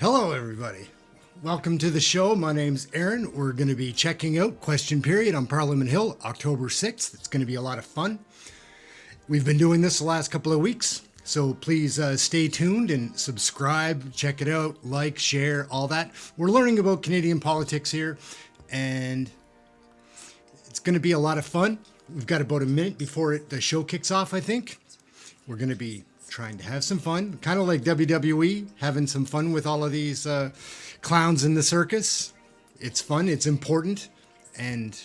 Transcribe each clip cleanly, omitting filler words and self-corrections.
Hello, everybody. Welcome to the show. My name's Ehren. We're going to be checking out Question Period on Parliament Hill, October 6th. It's going to be a lot of fun. We've been doing this the last couple of weeks, so please stay tuned and subscribe, check it out, like, share, all that. We're learning about Canadian politics here, and it's going to be a lot of fun. We've got about a minute before the show kicks off, I think. We're going to be trying to have some fun, kind of like WWE, having some fun with all of these clowns in the circus. It's fun, it's important, and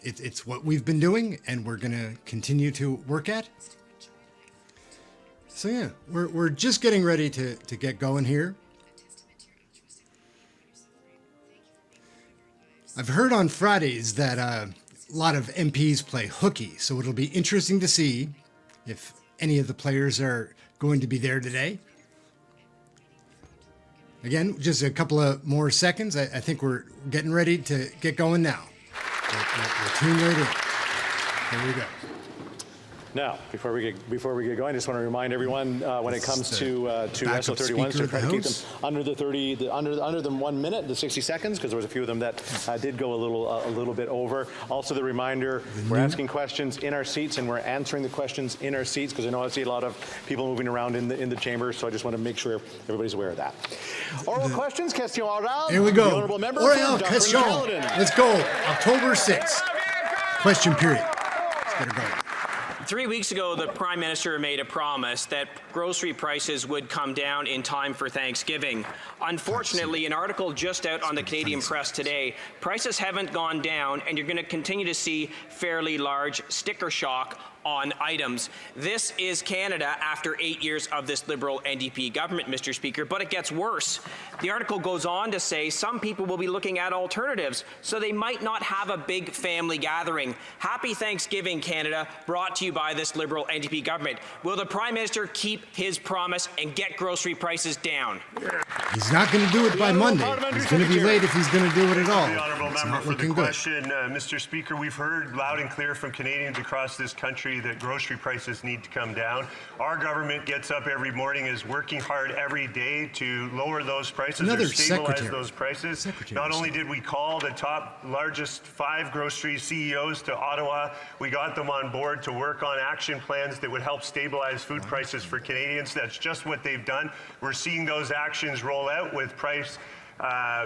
it's what we've been doing, and we're going to continue to work at. So yeah, we're just getting ready to get going here. I've heard on Fridays that a lot of MPs play hooky, so it'll be interesting to see if any of the players are going to be there today. Again, just a couple of more seconds. I think we're getting ready to get going now. We're tuned right in. Here we go. Now, before we get going, I just want to remind everyone when it comes to SO31s to try to keep them under the under the 1 minute, the 60 seconds, because there was a few of them that did go a little bit over. Also, the reminder: we're asking questions in our seats, and we're answering the questions in our seats, because I see a lot of people moving around in the chamber. So I just want to make sure everybody's aware of that. Oral questions, question orale. Here we go. The honourable member Orale for question. Let's go. October 6th. Question period. Let's get it going. 3 weeks ago, the Prime Minister made a promise that grocery prices would come down in time for Thanksgiving. Unfortunately, an article just out on the Canadian press today, prices haven't gone down, and you're going to continue to see fairly large sticker shock on items. This is Canada after 8 years of this Liberal NDP government, Mr. Speaker, but it gets worse. The article goes on to say some people will be looking at alternatives, so they might not have a big family gathering. Happy Thanksgiving, Canada, brought to you by this Liberal NDP government. Will the Prime Minister keep his promise and get grocery prices down? He's not going to do it by Monday. He's going to be late if he's going to do it at all. The honourable member for the question. Mr. Speaker, we've heard loud and clear from Canadians across this country that grocery prices need to come down. Our government gets up every morning, is working hard every day to lower those prices or stabilize those prices. Not only did we call the largest 5 grocery CEOs to Ottawa, we got them on board to work on action plans that would help stabilize food prices for Canadians. That's just what they've done. We're seeing those actions roll out with price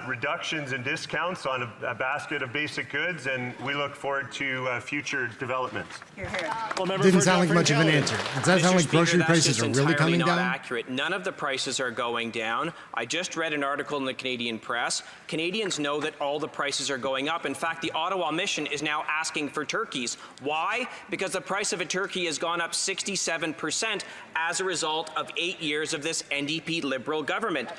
reductions and discounts on a basket of basic goods, and we look forward to future developments. Didn't sound like much of an answer. Does that sound like grocery prices are really coming down? Accurate. None of the prices are going down. I just read an article in the Canadian press. Canadians know that all the prices are going up. In fact, the Ottawa Mission is now asking for turkeys. Why? Because the price of a turkey has gone up 67% as a result of 8 years of this NDP Liberal government.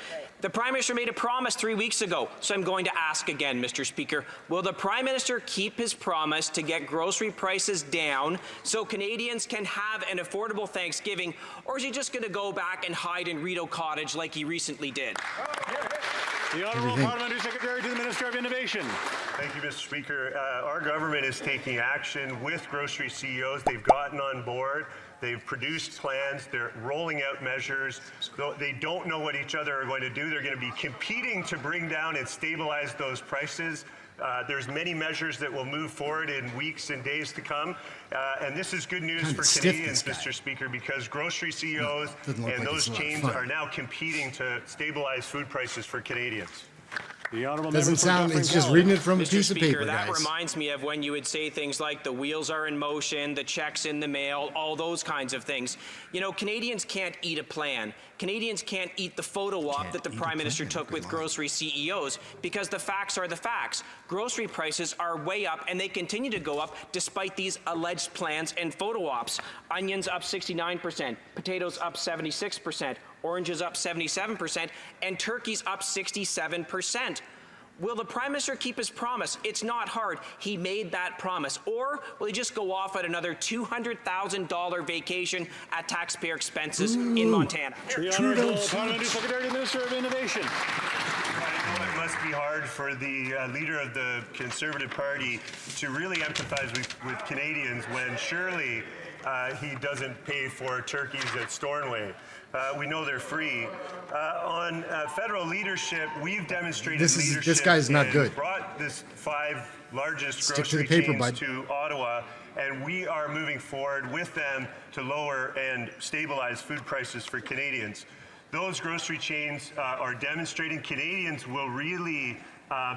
The Prime Minister made a promise 3 weeks ago, so I'm going to ask again, Mr. Speaker. Will the Prime Minister keep his promise to get grocery prices down so Canadians can have an affordable Thanksgiving, or is he just going to go back and hide in Rideau Cottage like he recently did? The Honourable Parliamentary Secretary to the Minister of Innovation. Thank you, Mr. Speaker. Our government is taking action with grocery CEOs. They've gotten on board. They've produced plans. They're rolling out measures. They don't know what each other are going to do. They're going to be competing to bring down and stabilize those prices. There's many measures that will move forward in weeks and days to come. And this is good news for Canadians, Mr. Speaker, because grocery CEOs and those chains are now competing to stabilize food prices for Canadians. The honourable doesn't sound, it's just reading it from a piece of paper, that guys. reminds me of when you would say things like the wheels are in motion, the check's in the mail, all those kinds of things. You know, Canadians can't eat a plan. Canadians can't eat the photo op that the Prime Minister took with grocery CEOs, because the facts are the facts. Grocery prices are way up, and they continue to go up despite these alleged plans and photo ops. Onions up 69%, potatoes up 76%, oranges up 77%, and turkeys up 67%. Will the Prime Minister keep his promise? It's not hard. He made that promise. Or will he just go off at another $200,000 vacation at taxpayer expenses in Montana? The Honourable Parliamentary Secretary to the Minister of Innovation. I know it must be hard for the leader of the Conservative Party to really empathize with Canadians when surely he doesn't pay for turkeys at Stornoway. We know they're free. On federal leadership, we've demonstrated leadership. This guy's not good. Brought this 5 largest Stick to grocery the paper, chains bud. to Ottawa, and we are moving forward with them to lower and stabilize food prices for Canadians. Those grocery chains are demonstrating Canadians will really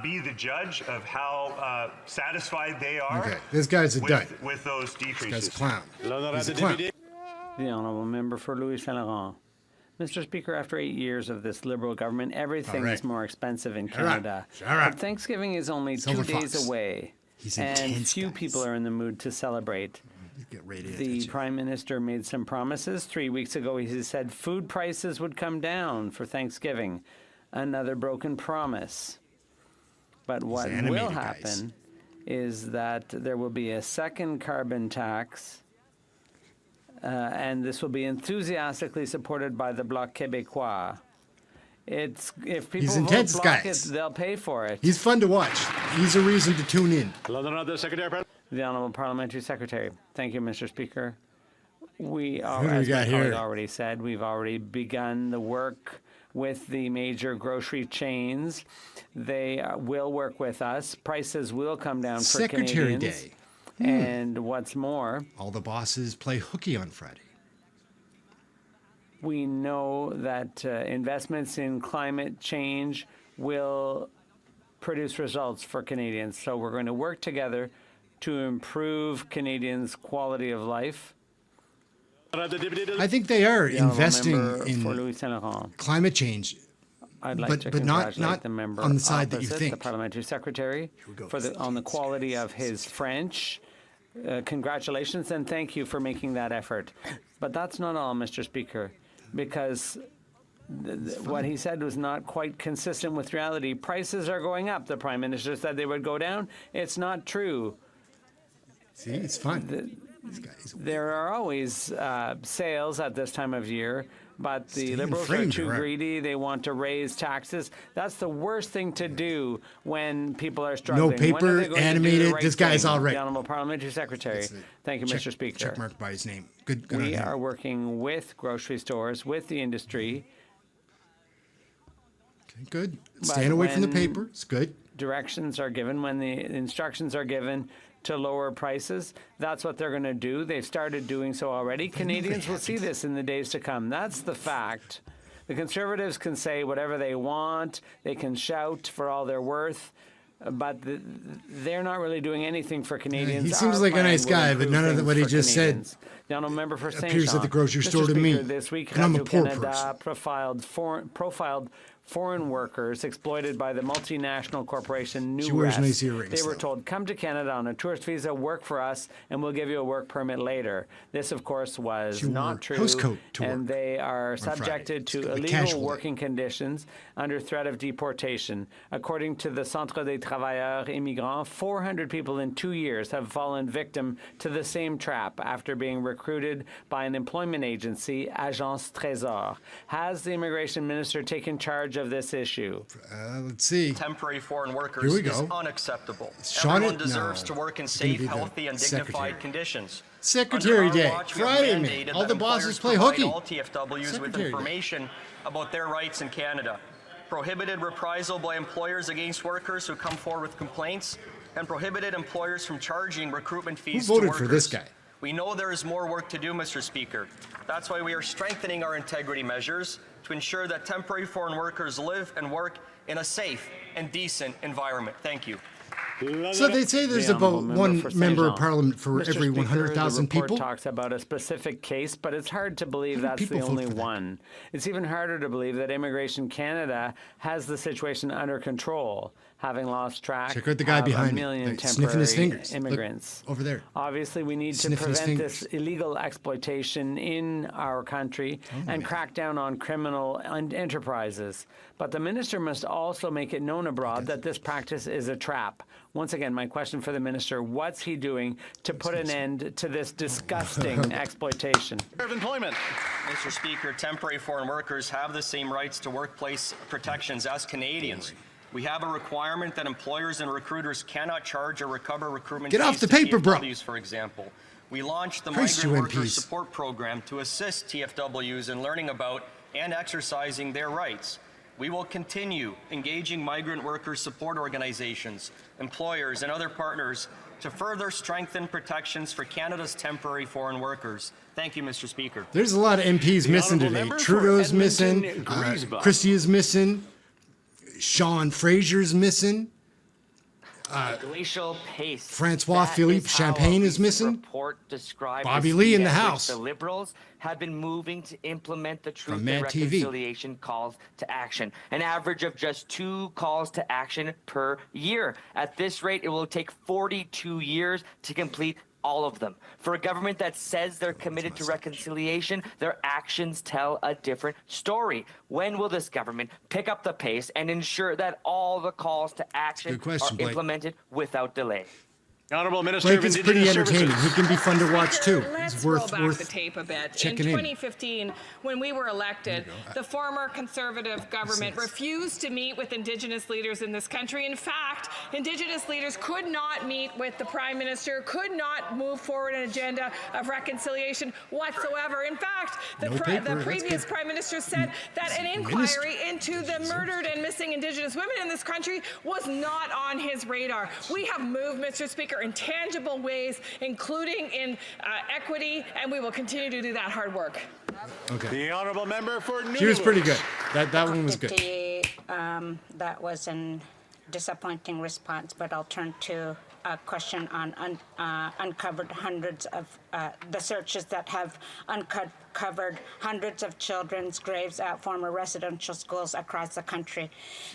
be the judge of how satisfied they are. Okay, this guy's a dud. With those decreases. This guy's a clown. He's a clown. The Honourable Member for Louis Saint Laurent. Mr. Speaker, after 8 years of this Liberal government, everything is more expensive in Canada. But Thanksgiving is only 2 days away, and few people are in the mood to celebrate. The Prime Minister made some promises. 3 weeks ago, he said food prices would come down for Thanksgiving. Another broken promise. But what will happen is that there will be a second carbon tax, and this will be enthusiastically supported by the Bloc Québécois. If people He's intense, vote Bloc, guys. they'll pay for it. He's fun to watch. He's a reason to tune in. The Honourable Parliamentary Secretary. Thank you, Mr. Speaker. We are, Who do we as my got here? colleague already said, we've already begun the work with the major grocery chains. They will work with us. Prices will come down for Secretary Canadians. Day. And what's more, All the bosses play hooky on Friday. we know that investments in climate change will produce results for Canadians. So we're going to work together to improve Canadians' quality of life. I think they are The Honourable investing Member in for Louis Saint Laurent. climate change, I'd like but to not congratulate the member on the side that you opposite, think. the parliamentary secretary, for on the quality of his French. Congratulations and thank you for making that effort. But that's not all, Mr. Speaker, because what he said was not quite consistent with reality. Prices are going up. The Prime Minister said they would go down. It's not true. See, it's fun. There are always sales at this time of year, but the Liberals are framed, too right? greedy. They want to raise taxes. That's the worst thing to do when people are struggling. No paper, When are they going to do animated. the right This guy's thing? all right. The Honourable Parliamentary Secretary. Thank you, Mr. Speaker. Check mark by his name. Good on We him. are working with grocery stores, with the industry. Okay, good. Staying away from the when paper. It's good. Directions are given, when the instructions are given to lower prices, that's what they're going to do. They've started doing so already. Canadians will see this in the days to come. That's the fact. The Conservatives can say whatever they want. They can shout for all they're worth. But they're not really doing anything for Canadians. he seems Our like a plan nice will guy, but improve none of things what he for just said Canadians. The Honourable Member for Saint appears Jean. at the grocery Mr. store to Speaker, me. this week, And I'm a poor Radio-Canada person. profiled foreign workers exploited by the multinational corporation New She wears Rest. nice earrings, They were though. told, come to Canada on a tourist visa, work for us, and we'll give you a work permit later. This, of course, was She wore not a true, house coat to and work they are Friday. subjected It's to a illegal casual day. working conditions under threat of deportation. According to the Centre des Travailleurs Immigrants, 400 people in 2 years have fallen victim to the same trap after being recruited by an employment agency, Agence Trésor. Has the Immigration Minister taken charge of this issue? Let's see. Temporary foreign workers Here we is go. unacceptable. Sean Everyone it- deserves no. to work in It's gonna safe, be the healthy, and secretary. dignified conditions. Secretary Under our Day. watch, we have Friday, man. mandated All that the bosses employers play provide hooky. all TFWs with Secretary Day. information about their rights in Canada. Prohibited reprisal by employers against workers who come forward with complaints, and prohibited employers from charging recruitment fees to voted workers. for this guy? We know there is more work to do, Mr. Speaker. That's why we are strengthening our integrity measures to ensure that temporary foreign workers live and work in a safe and decent environment. Thank you. So they say there's The about Honourable one Member for member of Saint-Jean. parliament for Mr. every Speaker, 100,000 the report people. talks about a specific case, but it's hard to believe How do that's people the vote only for that? one. It's even harder to believe that Immigration Canada has the situation under control, having lost track Check out the guy of behind a me, million like, sniffing his temporary fingers. Look, immigrants. over there. Obviously, we need to Sniffing his prevent this fingers. illegal exploitation in our country and crack down on criminal enterprises. But the minister must also make it known abroad that this practice is a trap. Once again, my question for the minister, what's he doing to put an end to this disgusting exploitation? Of employment. Mr. Speaker, temporary foreign workers have the same rights to workplace protections as Canadians. We have a requirement that employers and recruiters cannot charge or recover recruitment Get fees off the to paper, bro. TFWs, for example. We launched the Christ, Migrant you Worker MPs. Support Program to assist TFWs in learning about and exercising their rights. We will continue engaging migrant worker support organizations, employers, and other partners to further strengthen protections for Canada's temporary foreign workers. Thank you, Mr. Speaker. There's a lot of MPs missing today. Trudeau's missing. Christie is missing. Sean Fraser's missing. Glacial pace. Francois That Philippe is how Champagne a is recent missing. Report described Bobby the Lee in speed the at which House. The Liberals have been moving to implement the Truth and Mad TV. Reconciliation calls to action. An average of just 2 calls to action per year. At this rate, it will take 42 years to complete all of them. For a government that says they're committed to reconciliation, their actions tell a different story. When will this government pick up the pace and ensure that all the calls to action are Blake. implemented without delay? The Honourable Minister Blake of is Indigenous pretty entertaining. Services. He can be fun to watch too. Let's It's roll worth back the tape a bit. In checking in. 2015, when we were elected, the former Conservative government refused to meet with Indigenous leaders in this country. In fact, Indigenous leaders could not meet with the Prime Minister, could not move forward an agenda of reconciliation whatsoever. In fact, the previous Prime Minister said that an inquiry into the murdered and missing Indigenous women in this country was not on his radar. We have moved, Mr. Speaker, in tangible ways, including in equity, and we will continue to do that hard work. Okay. The Honourable Member for Nunavut. She was pretty good. That one was good. That was a disappointing response, but I'll turn to a question on uncovered hundreds of the searches that have uncovered hundreds of children's graves at former residential schools across the country.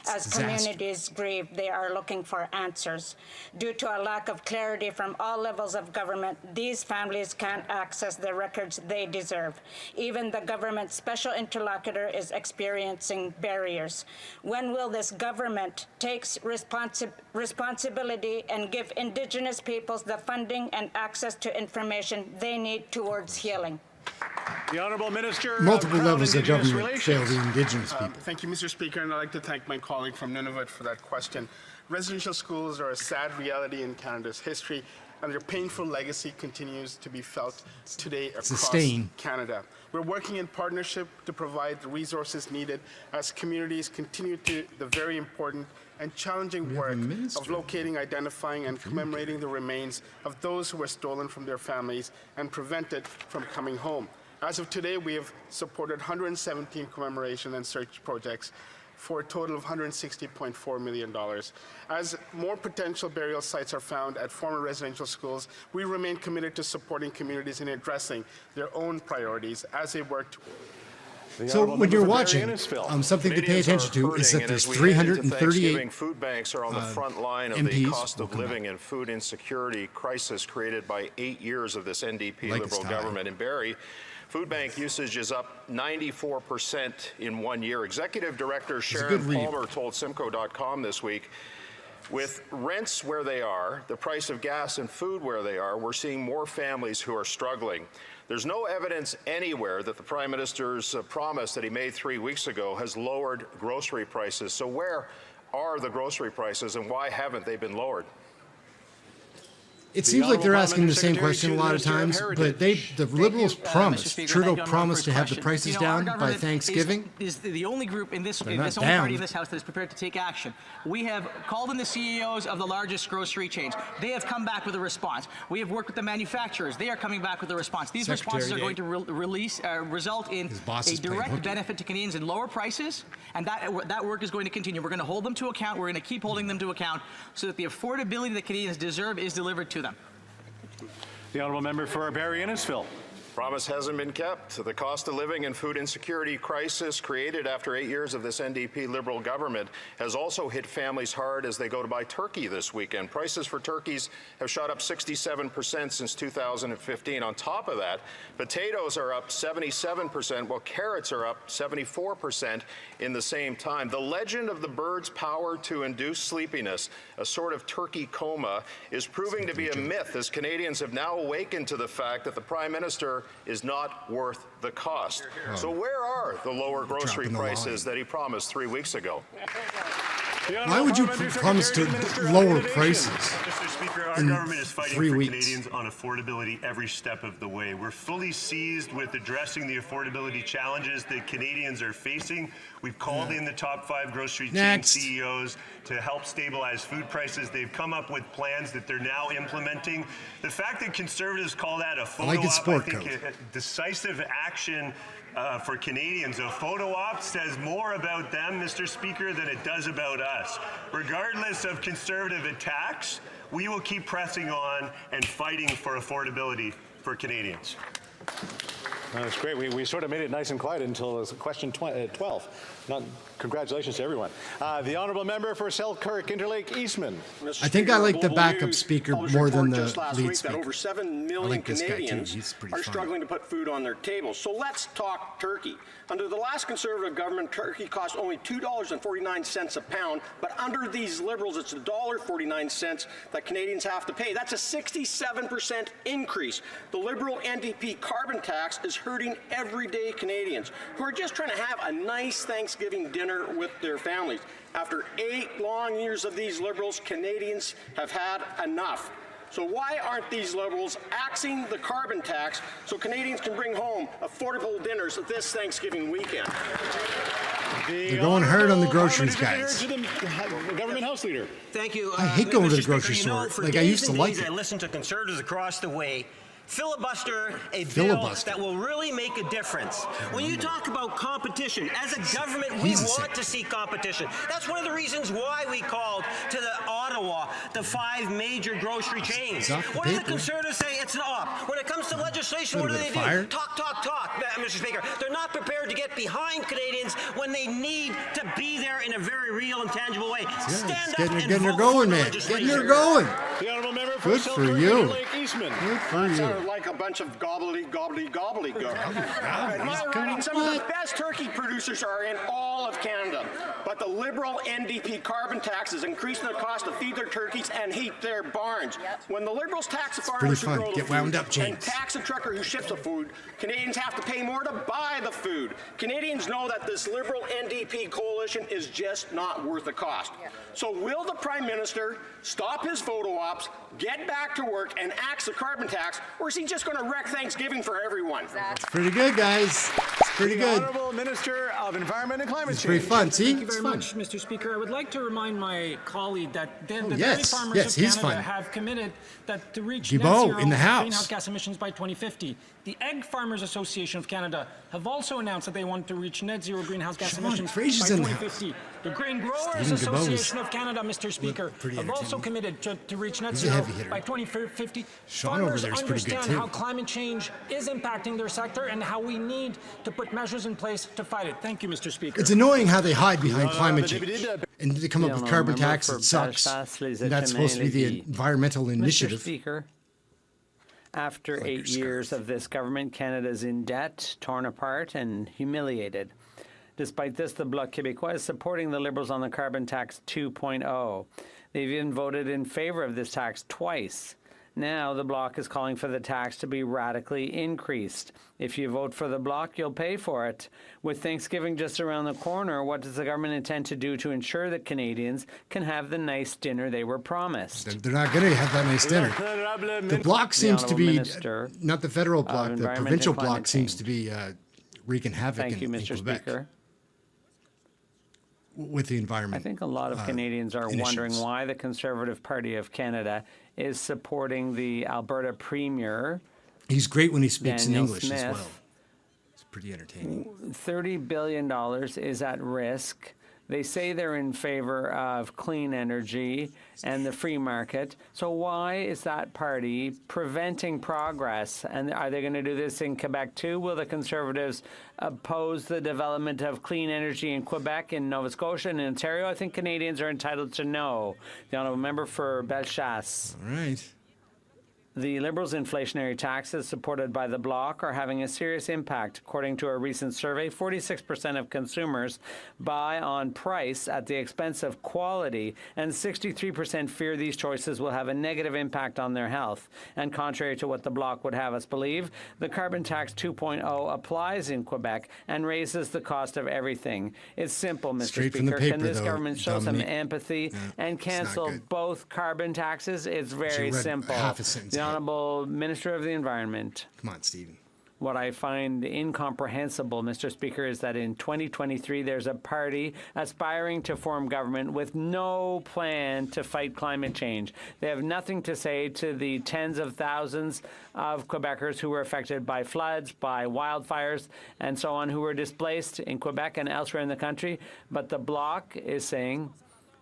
As communities grieve, they are looking for answers. Due to a lack of clarity from all levels of government, these families can't access the records they deserve. Even the government's special interlocutor is experiencing barriers. When will this government take responsibility and give Indigenous peoples the funding and access to information they need towards healing? The Honourable Minister Multiple of levels of Indigenous government fail Relations. the Indigenous people. Thank you, Mr. Speaker, and I'd like to thank my colleague from Nunavut for that question. Residential schools are a sad reality in Canada's history, and their painful legacy continues to be felt today across Canada. We're working in partnership to provide the resources needed as communities continue to the very important and challenging work of locating, identifying, and commemorating the remains of those who were stolen from their families and prevented from coming home. As of today, we have supported 117 commemoration and search projects for a total of $160.4 million. As more potential burial sites are found at former residential schools, we remain committed to supporting communities in addressing their own priorities as they work to. So when you're watching, something to pay attention to is that there's 338 food banks are on the front line of MPs. the cost of living and food insecurity crisis created by 8 years of this NDP Liberal government. In Barrie, food bank usage is up 94% in 1 year. Executive Director Sharon Palmer told Simco.com this week, with rents where they are, the price of gas and food where they are, we're seeing more families who are struggling. There's no evidence anywhere that the Prime Minister's promise that he made 3 weeks ago has lowered grocery prices. So where are the grocery prices and why haven't they been lowered? It seems like they're asking the same question a lot of times, but the Liberals promised, Trudeau promised to have the prices down by Thanksgiving. Is the only group in this, only party in this House that is prepared to take action. We have called in the CEOs of the largest grocery chains. They have come back with a response. We have worked with the manufacturers. They are coming back with a response. These responses are going to result in a direct benefit to Canadians in lower prices, and that work is going to continue. We're going to hold them to account. We're going to keep holding them to account so that the affordability that Canadians deserve is delivered to them. The Honourable Member for Barrie Innisfil. Promise hasn't been kept. The cost of living and food insecurity crisis created after 8 years of this NDP Liberal government has also hit families hard as they go to buy turkey this weekend. Prices for turkeys have shot up 67% since 2015. On top of that, potatoes are up 77%, while carrots are up 74% in the same time. The legend of the bird's power to induce sleepiness, a sort of turkey coma, is proving to be a myth as Canadians have now awakened to the fact that the Prime Minister is not worth the cost. So where are the lower grocery prices that he promised 3 weeks ago? Why would you promise to lower prices? Speaker, our government is fighting for Canadians on affordability every step of the way. We're fully seized with addressing the affordability challenges that Canadians are facing. We've called in the top 5 grocery chain CEOs to help stabilize food prices. They've come up with plans that they're now implementing. The fact that Conservatives call that a photo op, I think decisive action for Canadians. A photo op says more about them, Mr. Speaker, than it does about us. Regardless of Conservative attacks, we will keep pressing on and fighting for affordability for Canadians. That's great. We sort of made it nice and quiet until question 12. Congratulations to everyone. The honourable member for Selkirk Interlake Eastman. I think I like the backup speaker more than the lead speaker. That over 7 million Canadians are struggling to put food on their tables. So let's talk turkey. Under the last Conservative government, turkey cost only $2.49 a pound, but under these Liberals, it's $1.49 that Canadians have to pay. That's a 67% increase. The Liberal NDP carbon tax is hurting everyday Canadians who are just trying to have a nice Thanksgiving dinner with their families. After 8 long years of these Liberals, Canadians have had enough. So why aren't these Liberals axing the carbon tax so Canadians can bring home affordable dinners this Thanksgiving weekend? They're going hard on the groceries, guys. The government House Leader. Thank you. I hate going to the grocery store. Like I used to like it. I listen to Conservatives across the way filibuster a bill that will really make a difference. When you talk about competition, as a government, we want to see competition. That's one of the reasons why we called to the Ottawa, the 5 major grocery chains. What do the Conservatives say? It's an op. When it comes to legislation, what do they do? Talk, talk, talk, Mr. Speaker. They're not prepared to get behind Canadians when they need to be there in a very real and tangible way. Stand up and getting her vote going, for man. legislation. Getting her going. The honourable member for Good for you. Eastman. Good for you. Like a bunch of gobbly. In my riding, some of the best turkey producers are in all of Canada. But the Liberal NDP carbon tax is increasing the cost to feed their turkeys and heat their barns. When the Liberals tax the farmers who grow the food and tax the trucker who ships the food, Canadians have to pay more to buy the food. Canadians know that this Liberal NDP coalition is just not worth the cost. So will the Prime Minister stop his photo ops, get back to work, and axe the carbon tax, or is he just going to wreck Thanksgiving for everyone? It's pretty good, guys. It's pretty good. Honourable Minister of Environment and Climate Change. It's pretty fun. See? Thank you very much, Mr. Speaker. I would like to remind my colleague that the dairy farmers of Canada have committed that to reach net zero greenhouse gas emissions by 2050. The Egg Farmers Association of Canada have also announced that they want to reach net zero greenhouse gas emissions by 2050. The Grain Growers Association of Canada, Mr. Speaker, have also committed to reach net zero by 2050. Farmers understand how climate change is impacting their sector and how we need to put measures in place to fight it. Thank you, Mr. Speaker. It's annoying how they hide behind climate change. And they come up with carbon tax. It sucks. And that's supposed to be the environmental initiative. Mr. Speaker, after 8 years of this government, Canada's in debt, torn apart, and humiliated. Despite this, the Bloc Québécois is supporting the Liberals on the carbon tax 2.0. They've even voted in favor of this tax twice. Now the Bloc is calling for the tax to be radically increased. If you vote for the Bloc, you'll pay for it. With Thanksgiving just around the corner, what does the government intend to do to ensure that Canadians can have the nice dinner they were promised? They're not going to have that nice dinner. The Bloc seems to be, not the federal Bloc, the provincial Bloc seems to be wreaking havoc in Quebec. Speaker. With the environment. I think a lot of Canadians are wondering why the Conservative Party of Canada is supporting the Alberta Premier. He's great when he speaks Daniel in English Smith. as well. It's pretty entertaining. $30 billion is at risk. They say they're in favor of clean energy and the free market. So why is that party preventing progress? And are they going to do this in Quebec too? Will the Conservatives oppose the development of clean energy in Quebec, in Nova Scotia, and in Ontario? I think Canadians are entitled to know. The honourable member for Bellechasse. All right. The Liberals' inflationary taxes supported by the Bloc are having a serious impact. According to a recent survey, 46% of consumers buy on price at the expense of quality, and 63% fear these choices will have a negative impact on their health. And contrary to what the Bloc would have us believe, the carbon tax 2.0 applies in Quebec and raises the cost of everything. It's simple, Mr. Straight Speaker. from the paper, Can this though, government show some Dominique. empathy and cancel both carbon taxes? It's very read simple. half a sentence The ahead. Honourable Minister of the Environment. Come on, Stephen. What I find incomprehensible, Mr. Speaker, is that in 2023 there's a party aspiring to form government with no plan to fight climate change. They have nothing to say to the tens of thousands of Quebecers who were affected by floods, by wildfires, and so on, who were displaced in Quebec and elsewhere in the country. But the Bloc is saying,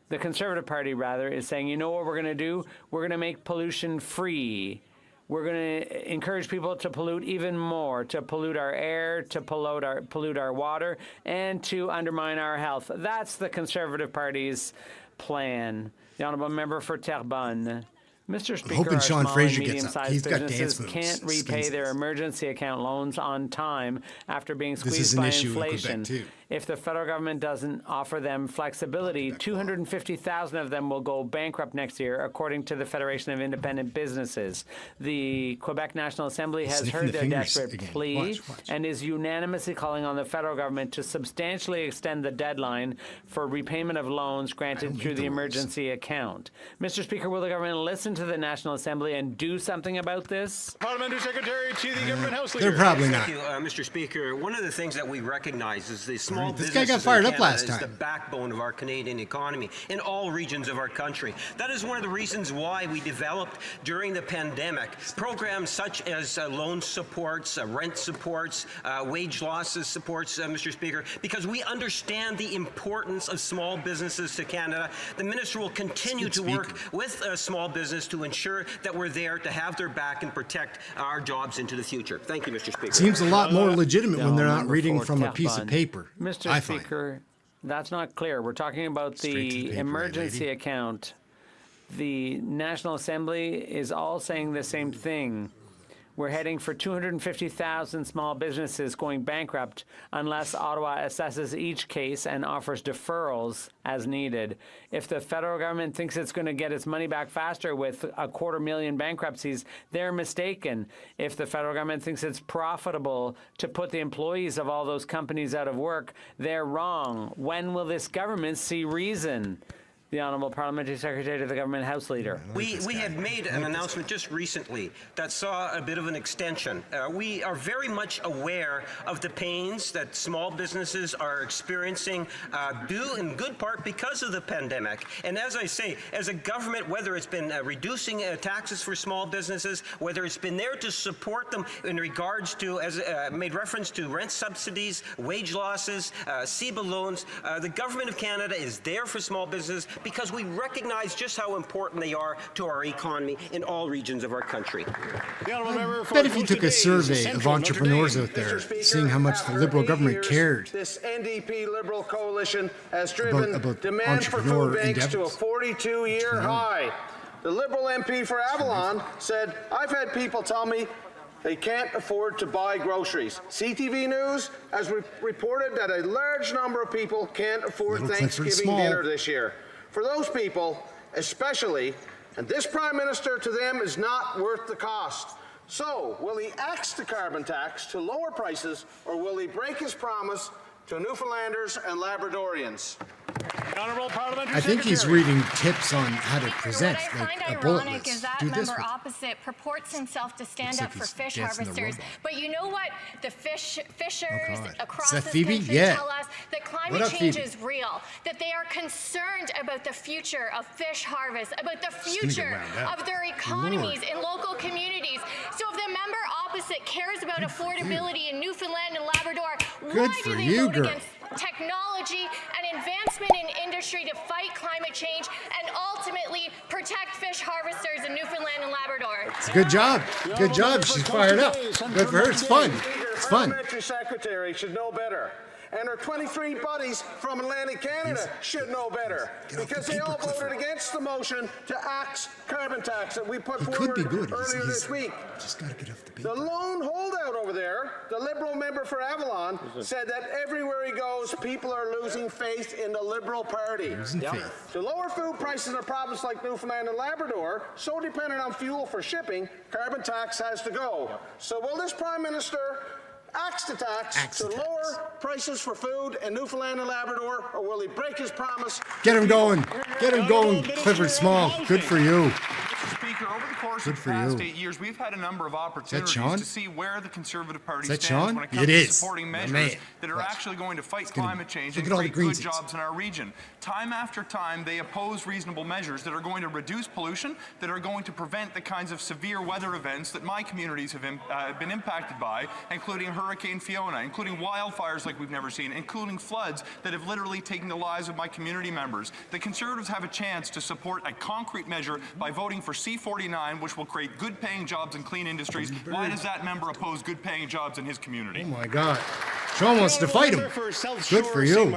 the Conservative Party rather, is saying, you know what we're going to do? We're going to make pollution free. We're going to encourage people to pollute even more, to pollute our air, to pollute our water, and to undermine our health. That's the Conservative Party's plan. The Honourable Member for Terrebonne. Mr. Speaker, hoping our Sean small Fraser and gets up. medium-sized He's got dance businesses moves. can't repay their emergency account loans on time after being This is squeezed an by issue in Quebec, inflation. too. If the federal government doesn't offer them flexibility, 250,000 of them will go bankrupt next year, according to the Federation of Independent Businesses. The Quebec National Assembly has Sniffing heard the their fingers desperate again. plea Watch. and is unanimously calling on the federal government to substantially extend the deadline for repayment of loans granted through the emergency account. Mr. Speaker, will the government listen to the National Assembly and do something about this? Parliamentary Secretary to the Government House Leader. They're probably not. Thank you, Mr. Speaker. One of the things that we recognize is the small This businesses guy got in fired up Canada last is time. the backbone of our Canadian economy in all regions of our country. That is one of the reasons why we developed during the pandemic programs such as loan supports, rent supports, wage losses supports, Mr. Speaker, because we understand the importance of small businesses to Canada. The Minister will continue to work with small business to ensure that we're there to have their back and protect our jobs into the future. Thank you, Mr. Speaker. Seems a lot more legitimate when they're not reading from a piece of paper. Mr. I find. Speaker, that's not clear. We're talking about the emergency account. The National Assembly is all saying the same thing. We're heading for 250,000 small businesses going bankrupt unless Ottawa assesses each case and offers deferrals as needed. If the federal government thinks it's going to get its money back faster with 250,000 bankruptcies, they're mistaken. If the federal government thinks it's profitable to put the employees of all those companies out of work, they're wrong. When will this government see reason? The Honourable Parliamentary Secretary to the Government House Leader. We had made an announcement just recently that saw a bit of an extension. We are very much aware of the pains that small businesses are experiencing, due in good part because of the pandemic. And as I say, as a government, whether it's been reducing taxes for small businesses, whether it's been there to support them in regards to, as made reference to rent subsidies, wage losses, CEBA loans, the Government of Canada is there for small businesses because we recognize just how important they are to our economy in all regions of our country. I bet if you took a survey of entrepreneurs out there, seeing how much the Liberal government cared this NDP Liberal coalition has driven about demand for entrepreneur food banks to a endeavors. 42-year high. The Liberal MP for Avalon said, "I've had people tell me they can't afford to buy groceries." CTV News has reported that a large number of people can't afford Little Clifford Thanksgiving Small. dinner this year. For those people, especially, and this Prime Minister to them is not worth the cost. So, will he axe the carbon tax to lower prices, or will he break his promise to Newfoundlanders and Labradorians? I think he's reading tips on how to present, What I like find a bullet ironic list. is that Do this member with opposite purports himself to stand Looks up like for he's fish dancing the harvesters. robot. But you know what? The fishers God. across Is that this Phoebe? country Yeah. tell us that What climate up, change Phoebe? is real, that they are concerned about the future of fish harvest, about the She's gonna get future wound up. of their economies in local communities. So if the member opposite cares about affordability in Newfoundland and Labrador, Good why for do they you, vote girl. against technology and advancement in industry to fight climate change and ultimately protect fish harvesters in Newfoundland and Labrador? It's a good job. Good job. She's fired up. Good for her. It's fun. It's fun. Parliamentary Secretary should know better. and her 23 buddies from Atlantic Canada should know better, because they all voted against the motion to axe carbon tax that we put forward earlier this week. Just got to get off the paper. The lone holdout over there, the Liberal member for Avalon, said that everywhere he goes, people are losing faith in the Liberal Party. To lower food prices in a province like Newfoundland and Labrador, so dependent on fuel for shipping, carbon tax has to go. So will this Prime Minister axe the tax to lower prices for food in Newfoundland and Labrador, or will he break his promise? Get him going. Get him going, Clifford Small. Good for you. Mr. Speaker, over the course of the past 8 years, we've had a number of opportunities to see where the Conservative Party stands when it comes to supporting measures that are actually going to fight climate change and create good jobs in our region. Time after time, they oppose reasonable measures that are going to reduce pollution, that are going to prevent the kinds of severe weather events that my communities have been impacted by, including Hurricane Fiona, including wildfires like we've never seen, including floods that have literally taken the lives of my community members. The Conservatives have a chance to support a concrete measure by voting for C-49, which will create good-paying jobs in clean industries. Why does that member oppose good-paying jobs in his community? Oh my God. Sean wants to fight him. Good for you.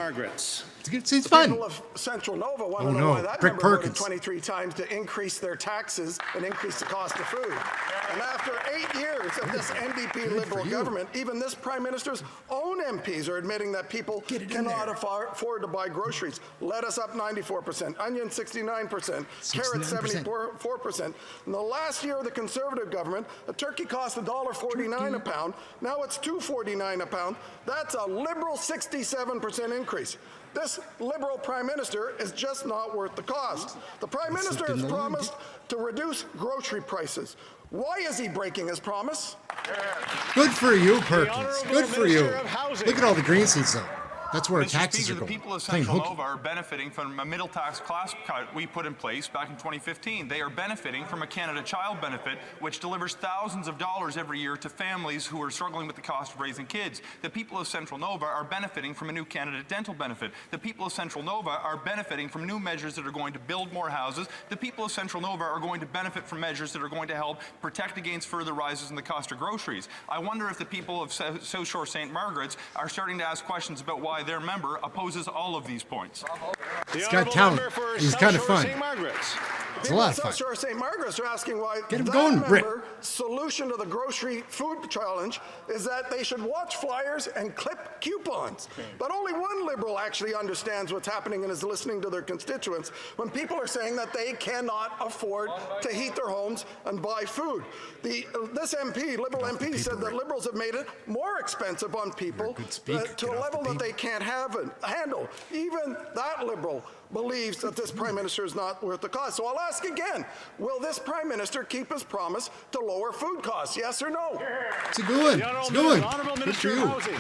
It's fun. People of Central Nova want to know why that member voted 23 times to increase their taxes and increase the cost of food. And after 8 years of this NDP Liberal government, even this Prime Minister's own MPs are admitting that people cannot afford to buy groceries. Lettuce up 94%, onion 69%, carrots 74%. In the last year of the Conservative government, a turkey cost $1.49 a pound. Now it's $2.49 a pound. That's a Liberal 67% increase. This Liberal Prime Minister is just not worth the cost. The Prime Minister has promised to reduce grocery prices. Why is he breaking his promise? Good for you, Perkins. Good for you. Look at all the green seeds, though. That's where taxes are going. The people of Central Nova are benefiting from a middle tax class cut we put in place back in 2015. They are benefiting from a Canada Child benefit, which delivers thousands of dollars every year to families who are struggling with the cost of raising kids. The people of Central Nova are benefiting from a new Canada Dental benefit. The people of Central Nova are benefiting from new measures that are going to build more houses. The people of Central Nova are going to benefit from measures that are going to help protect against further rises in the cost of groceries. I wonder if the people of South Shore St. Margaret's are starting to ask questions about why their member opposes all of these points. He's got talent. He's kind of fun. It's a lot of fun. South Shore St. Margaret's are asking why Get him going, Britt. solution to the grocery food challenge is that they should watch flyers and clip coupons. But only one Liberal actually understands what's happening and is listening to their constituents when people are saying that they cannot afford to heat their homes and buy food. This MP, Liberal MP, said that Liberals have made it more expensive on people to a level that they can't handle. Even that Liberal believes that this Prime Minister is not worth the cost. So I'll ask again, will this Prime Minister keep his promise to lower food costs, yes or no? It's a good one. It's a good one. Good for you.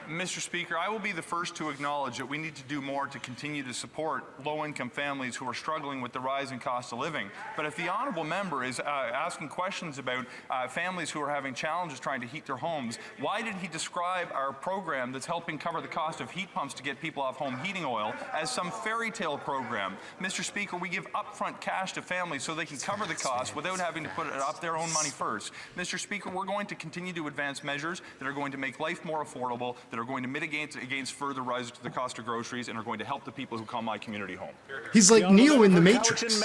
Mr. Speaker, I will be the first to acknowledge that we need to do more to continue to support low-income families who are struggling with the rising cost of living. But if the honourable member is asking questions about families who are having challenges trying to heat their homes, why did he describe our program that's helping cover the cost of heat pumps to get people off home heating oil as some fairy tale program? Mr. Speaker, we give upfront cash to families so they can cover the cost without having to put it up their own money first. Mr. Speaker, we're going to continue to advance measures that are going to make life more affordable, that are going to mitigate against further rises to the cost of groceries, and are going to help the people who call my community home. He's like Neo in The Matrix.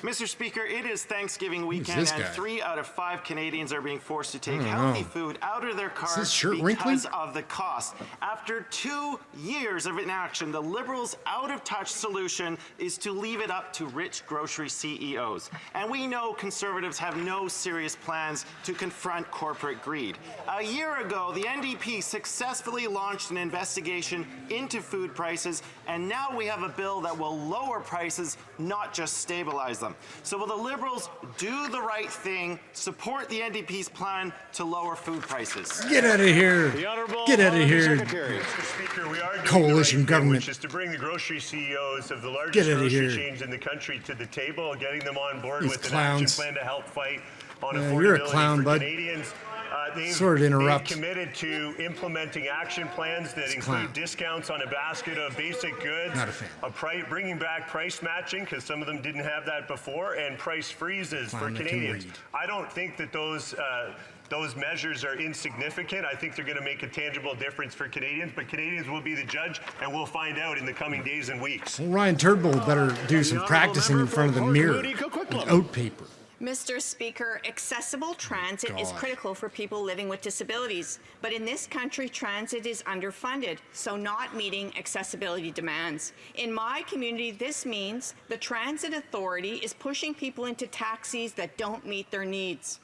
Mr. Speaker, it is Thanksgiving weekend, and 3 out of 5 Canadians are being forced to take healthy food out of their cars because of the cost. After 2 years of inaction, the Liberals' out-of-touch solution is to leave it up to rich grocery CEOs. And we know Conservatives have no serious plans to confront corporate greed. A year ago, the NDP successfully launched an investigation into food prices, and now we have a bill that will lower prices, not just stabilize them. So will the Liberals do the right thing, support the NDP's plan to lower food prices? Get out of here. Get out of here. Mr. Speaker, we are coalition government. Which is to bring the grocery CEOs of the largest grocery chains in the country to the table, getting them on board with an action plan to help fight on affordability you're a clown, for bud. Canadians. interrupt. They've committed to implementing action plans that include discounts on a basket of basic goods, Not a fan. Bringing back price matching, because some of them didn't have that before, and price freezes for Canadians. I don't think that those measures are insignificant. I think they're going to make a tangible difference for Canadians, but Canadians will be the judge, and we'll find out in the coming days and weeks. Well, Ryan Turnbull better do some practicing in front of the mirror with oat paper. Mr. Speaker, accessible transit is critical for people living with disabilities, but in this country, transit is underfunded, so not meeting accessibility demands. In my community, this means the Transit Authority is pushing people into taxis that don't meet their needs.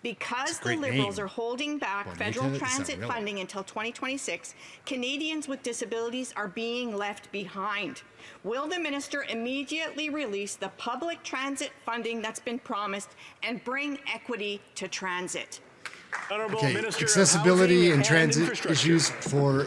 Because the Liberals are holding back federal transit funding until 2026, Canadians with disabilities are being left behind. Will the minister immediately release the public transit funding that's been promised and bring equity to transit? Okay, accessibility and transit issues for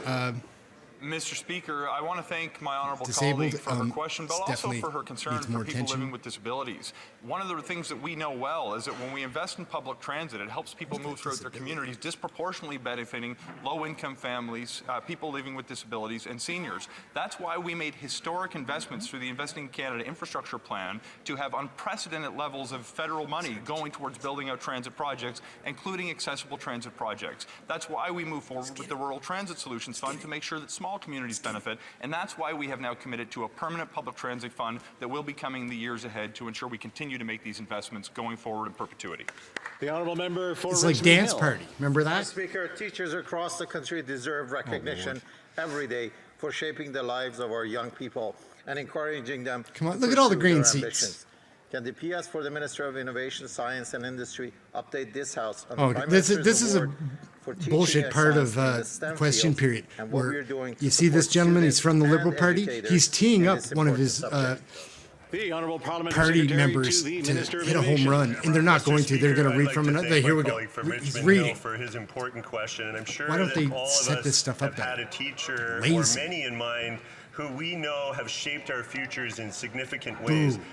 Mr. Speaker, I want to thank my honourable colleague for her question, but also for her concern for people living with disabilities. One of the things that we know well is that when we invest in public transit, it helps people move throughout their communities, disproportionately benefiting low-income families, people living with disabilities, and seniors. That's why we made historic investments through the Investing in Canada Infrastructure Plan to have unprecedented levels of federal money going towards building out transit projects, including accessible transit projects. That's why we move forward with the Rural Transit Solutions Fund to make sure that small communities benefit, and that's why we have now committed to a permanent public transit fund that will be coming in the years ahead to ensure we continue to make these investments going forward in perpetuity. The honourable member for It's like dance party. Remember that? Mr. Speaker, teachers across the country deserve recognition every day for shaping the lives of our young people and encouraging them. Come on, look at all the green seats. Can the PS for the Minister of Innovation, Science and Industry update this House on Oh, the Prime this Minister's is a award for teaching bullshit part of excellence in the STEM question fields period. and what Where we're doing to you see this support gentleman, he's from the students Liberal and Party. educators He's teeing in up this one of important his subject. The honourable parliamentary party secretary members to the to Minister of hit a home Innovation. run, and they're not going to. They're going to read from another. Here we go. He's reading. For his important question, and I'm sure Why don't that they all of set us this stuff up have had a teacher Lazy. or many in mind who we know have shaped our futures in significant ways. Boo.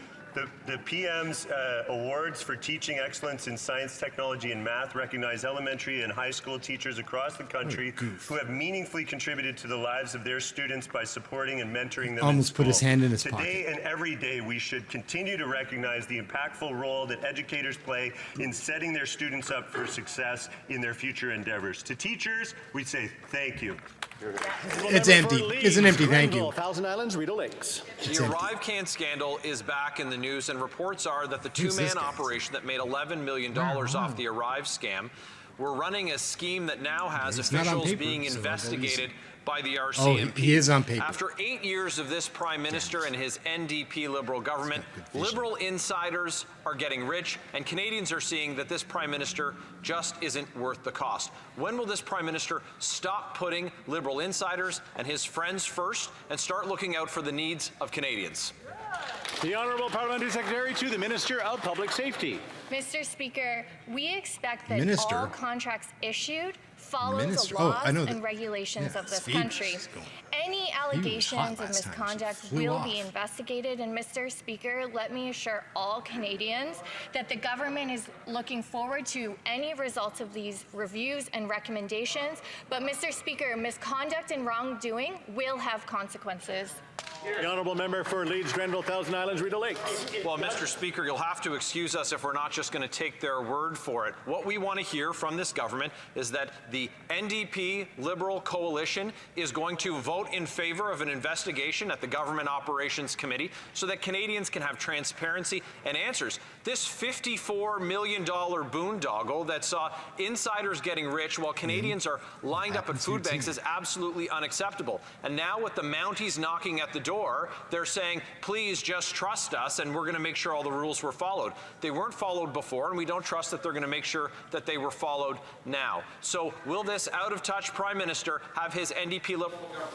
The PM's awards for teaching excellence in science, technology, and math recognize elementary and high school teachers across the country who have meaningfully contributed to the lives of their students by supporting and mentoring them. Almost put his hand in his pocket. pocket. Today and every day, we should continue to recognize the impactful role that educators play in setting their students up for success in their future endeavors. To teachers, we say thank you. It's empty. It's an empty thank you. Thousand Islands, Rita Lakes. The Arrive Can scandal is back in the news, and reports are that the two-man operation that made $11 million off the Arrive scam were running a scheme that now has officials being investigated by the RCMP. Oh, he is on paper. After 8 years of this Prime Minister and his NDP Liberal government, Liberal insiders are getting rich, and Canadians are seeing that this Prime Minister just isn't worth the cost. When will this Prime Minister stop putting Liberal insiders and his friends first and start looking out for the needs of Canadians? The Honourable Parliamentary Secretary to the Minister of Public Safety. Mr. Speaker, we expect that all contracts issued follow the Oh, laws I know and regulations of this country. Any allegations of misconduct will be investigated, and Mr. Speaker, let me assure all Canadians that the government is looking forward to any results of these reviews and recommendations. But Mr. Speaker, misconduct and wrongdoing will have consequences. The Honourable Member for Leeds, Grenville, Thousand Islands, Rita Lakes. Well, Mr. Speaker, you'll have to excuse us if we're not just going to take their word for it. What we want to hear from this government is that the NDP Liberal coalition is going to vote in favour of an investigation at the Government Operations Committee so that Canadians can have transparency and answers. This $54 million boondoggle that saw insiders getting rich while Canadians are lined up at food banks is absolutely unacceptable. And now with the Mounties knocking at the door, they're saying, please just trust us and we're going to make sure all the rules were followed. They weren't followed before, and we don't trust that they're going to make sure that they were followed now. So will this out-of-touch Prime Minister have his NDP Liberal government?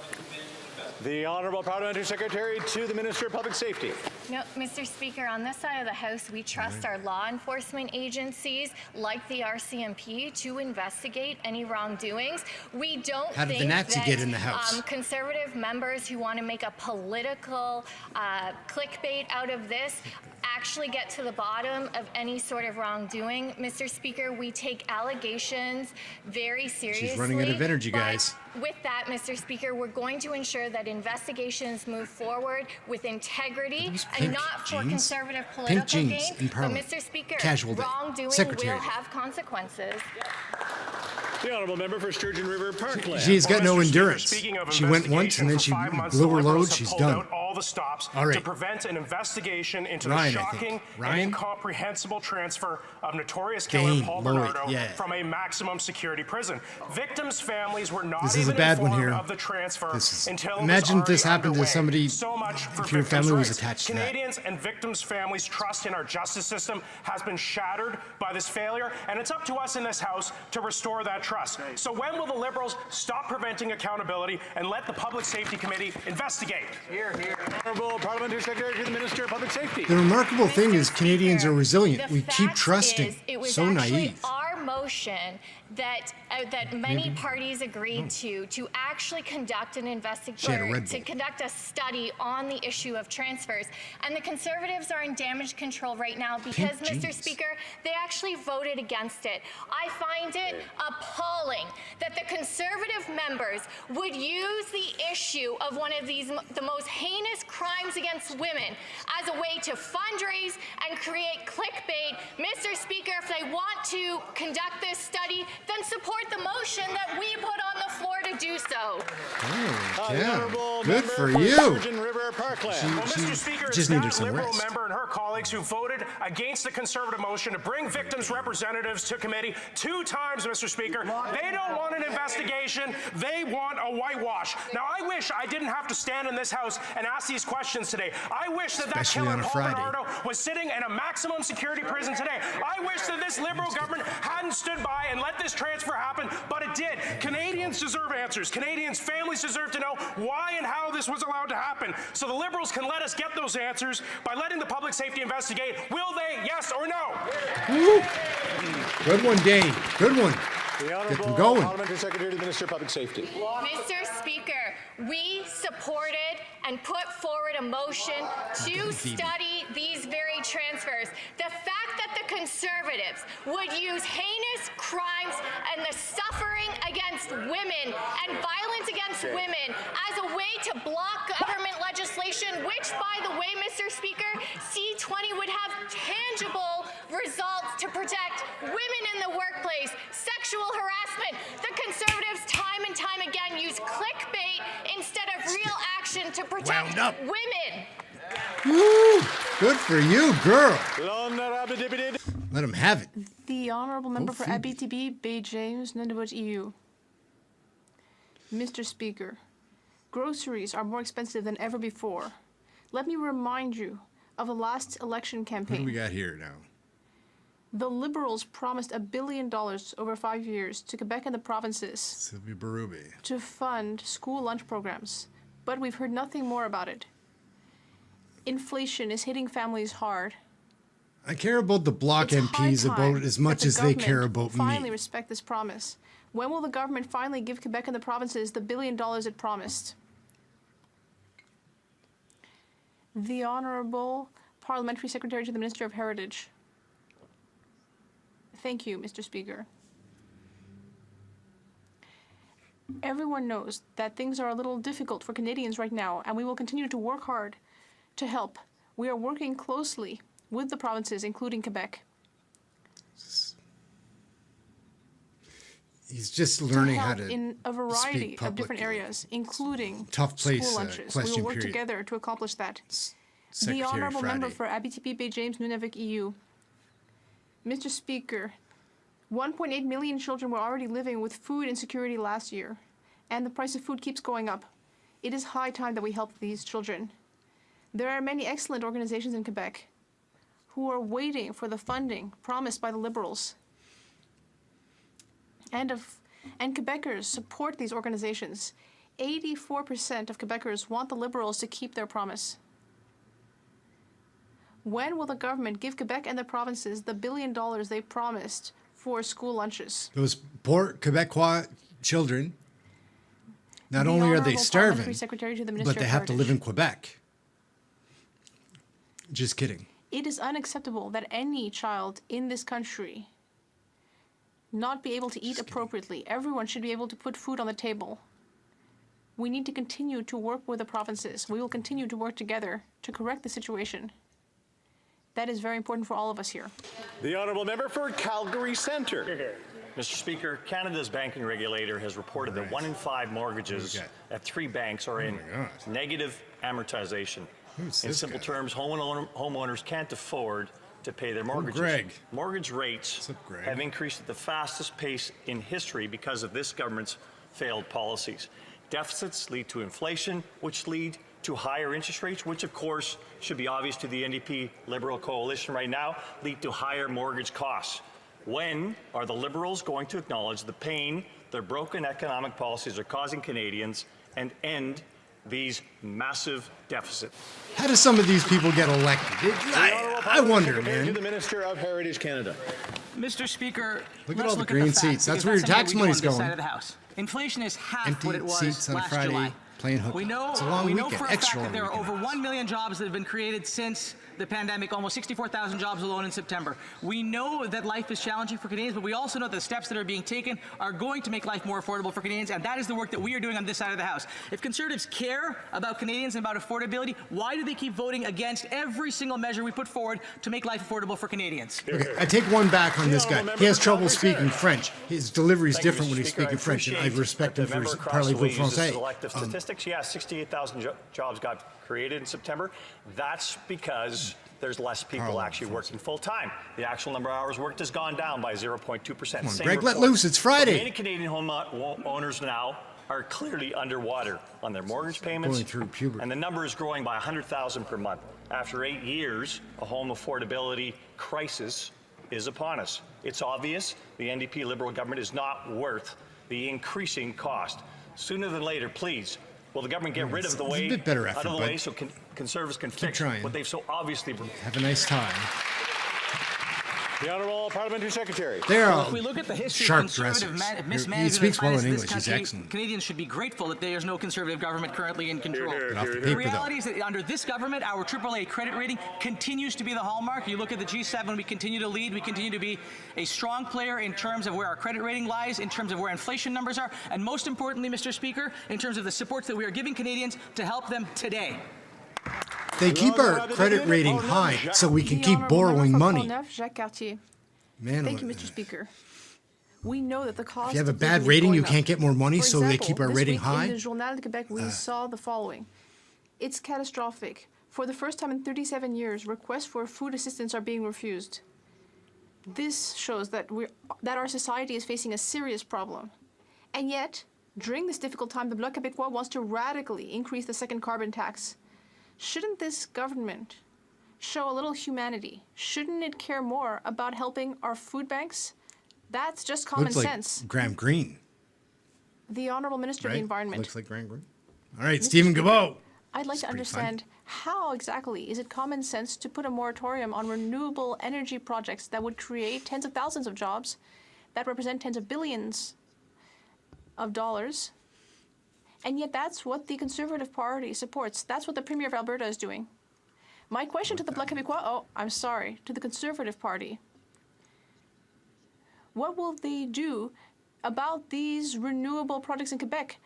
The Honourable Parliamentary Secretary to the Minister of Public Safety. No, Mr. Speaker, on this side of the House, we trust our law enforcement agencies, like the RCMP, to investigate any wrongdoings. We don't How did think the Nazi that get in the House? Conservative members who want to make a political clickbait out of this actually get to the bottom of any sort of wrongdoing. Mr. Speaker, we take allegations very seriously. She's running out of energy, guys. With that, Mr. Speaker, we're going to ensure that investigations move forward with integrity and not for conservative political gain. But, Mr. Speaker, wrongdoing will have consequences. The honourable member for Sturgeon River Parkland. She's got no endurance. She went once and then she blew her load. She's done. All the stops All right. to prevent an investigation into Ryan, the shocking and incomprehensible transfer of notorious killer Paul Bernardo from a maximum security prison. Victims' families were not even informed of the transfer until it imagine was if this happened underway. to somebody. So much for if your victims' family was rights. attached to Canadians and victims' families' trust in our justice system has been shattered by this failure, and it's up to us in this House to restore that trust. So when will the Liberals stop preventing accountability and let the Public Safety Committee investigate? Here. Honourable Parliamentary Secretary to the Minister of Public Safety. The remarkable thing is Canadians are resilient. We keep trusting. It was so naive. Our motion that many parties agreed to actually conduct an investigation, to conduct a study on the issue of transfers. And the Conservatives are in damage control right now because, Mr. Speaker, they actually voted against it. I find it appalling that the Conservative members would use the issue of one of the most heinous crimes against women as a way to fundraise and create clickbait. Mr. Speaker, if they want to conduct this study, then support the motion that we put on the floor to do so. Good for you. Sturgeon River Parkland. Mr. Speaker, just needed some Liberal rest. member and her colleagues who voted against the Conservative motion to bring victims' representatives to committee 2 times, Mr. Speaker. They don't want an investigation. They want a whitewash. Now, I wish I didn't have to stand in this House and ask these questions today. I wish that killer Paul Bernardo was sitting in a maximum security prison today. I wish that this Liberal government hadn't stood by and let this transfer happen, but it did. Canadians deserve answers. Canadians' families deserve to know why and how this was allowed to happen. So the Liberals can let us get those answers by letting the Public Safety investigate. Will they? Yes or no? Woo. Good one, Dane. Good one. The Get them going. Parliamentary Secretary to the Minister of Public Safety. Mr. Speaker, we supported and put forward a motion to study these very transfers. The fact that the Conservatives would use heinous crimes and the suffering against women and violence against women as a way to block government legislation, which, by the way, Mr. Speaker, C20 would have tangible results to protect women in the workplace, sexual harassment. The Conservatives time and time again use clickbait instead of real action to protect women. Woo. Good for you, girl. Let him have it. The Honourable Member for Abitibi, Bay James, Nunavut, EU. Mr. Speaker, groceries are more expensive than ever before. Let me remind you of the last election campaign. What do we got here now? The Liberals promised $1 billion over 5 years to Quebec and the provinces Sylvie Berube. to fund school lunch programs, but we've heard nothing more about it. Inflation is hitting families hard. I care about the Bloc MPs about it as much as they care about finally me. respect this promise. When will the government finally give Quebec and the provinces the $1 billion it promised? The Honourable Parliamentary Secretary to the Minister of Heritage. Thank you, Mr. Speaker. Everyone knows that things are a little difficult for Canadians right now, and we will continue to work hard to help. We are working closely with the provinces, including Quebec. He's just learning how to in a variety speak of different publicly. areas, including Tough place, school lunches. question We will work period. together to accomplish that. Secretary The Honourable Member Friday. for Abitibi, Bay James, Nunavut, EU. Mr. Speaker, 1.8 million children were already living with food insecurity last year, and the price of food keeps going up. It is high time that we help these children. There are many excellent organizations in Quebec who are waiting for the funding promised by the Liberals. And Quebecers support these organizations. 84% of Quebecers want the Liberals to keep their promise. When will the government give Quebec and the provinces the $1 billion they promised for school lunches? Those poor Quebecois children, not The only are they Honourable starving, Parliamentary Secretary to the Minister but they of have to live in Heritage. Quebec. Just kidding. It is unacceptable that any child in this country not be able to eat appropriately. Everyone should be able to put food on the table. We need to continue to work with the provinces. We will continue to work together to correct the situation. That is very important for all of us here. The honourable member for Calgary Centre. Here. Mr. Speaker, Canada's banking regulator has reported that 1 in 5 mortgages at 3 banks are in negative amortization. In simple terms, homeowners can't afford to pay their mortgages. Mortgage rates have increased at the fastest pace in history because of this government's failed policies. Deficits lead to inflation, which lead to higher interest rates, which of course should be obvious to the NDP Liberal coalition right now, lead to higher mortgage costs. When are the Liberals going to acknowledge the pain their broken economic policies are causing Canadians and end these massive deficits? How do some of these people get elected? I wonder, man. To the Minister of Heritage Canada. Mr. Speaker, look at all the green seats. That's where your tax money's going. Side of the House. Inflation is half what it was seats on last Friday, July. Playing hooky. We know for a fact that there are over 1 million jobs that have been created since the pandemic, almost 64,000 jobs alone in September. We know that life is challenging for Canadians, but we also know that the steps that are being taken are going to make life more affordable for Canadians, and that is the work that we are doing on this side of the House. If Conservatives care about Canadians and about affordability, why do they keep voting against every single measure we put forward to make life affordable for Canadians? Okay, I take one back on this guy. He has trouble speaking French. His delivery is different when he's speaking French, and I respect him for his parlez-vous français. Selective statistics, 68,000 jobs got created in September. That's because there's less people actually working full-time. The actual number of hours worked has gone down by 0.2%. Greg, let loose. It's Friday. Many Canadian home owners now are clearly underwater on their mortgage payments. Going through puberty. And the number is growing by 100,000 per month. After 8 years, a home affordability crisis is upon us. It's obvious the NDP Liberal government is not worth the increasing cost. Sooner than later, please, will the government get rid of the way out of the way so Conservatives can fix what they've so obviously. Have a nice time. The Honourable Parliamentary Secretary. If we look at the history of Conservative mismanagement, he speaks well in English. He's excellent. Canadians should be grateful that there's no Conservative government currently in control. The reality is that under this government, our AAA credit rating continues to be the hallmark. You look at the G7, we continue to lead. We continue to be a strong player in terms of where our credit rating lies, in terms of where inflation numbers are, and most importantly, Mr. Speaker, in terms of the supports that we are giving Canadians to help them today. They keep our credit rating high so we can keep borrowing money. Man, thank you, Mr. Speaker. We know that the cost. If you have a bad rating, you can't get more money, so they keep our rating high. In the Journal de Québec, we saw the following. It's catastrophic. For the first time in 37 years, requests for food assistance are being refused. This shows that our society is facing a serious problem. And yet, during this difficult time, the Bloc Québécois wants to radically increase the second carbon tax. Shouldn't this government show a little humanity? Shouldn't it care more about helping our food banks? That's just common sense. Graham Greene. The Honourable Minister of the Environment. Looks like Graham Greene. All right, Stephen Guilbeault. I'd like to understand how exactly is it common sense to put a moratorium on renewable energy projects that would create tens of thousands of jobs that represent tens of billions of dollars? And yet that's what the Conservative Party supports. That's what the Premier of Alberta is doing. My question to the Bloc Québécois, to the Conservative Party. What will they do about these renewable projects in Quebec?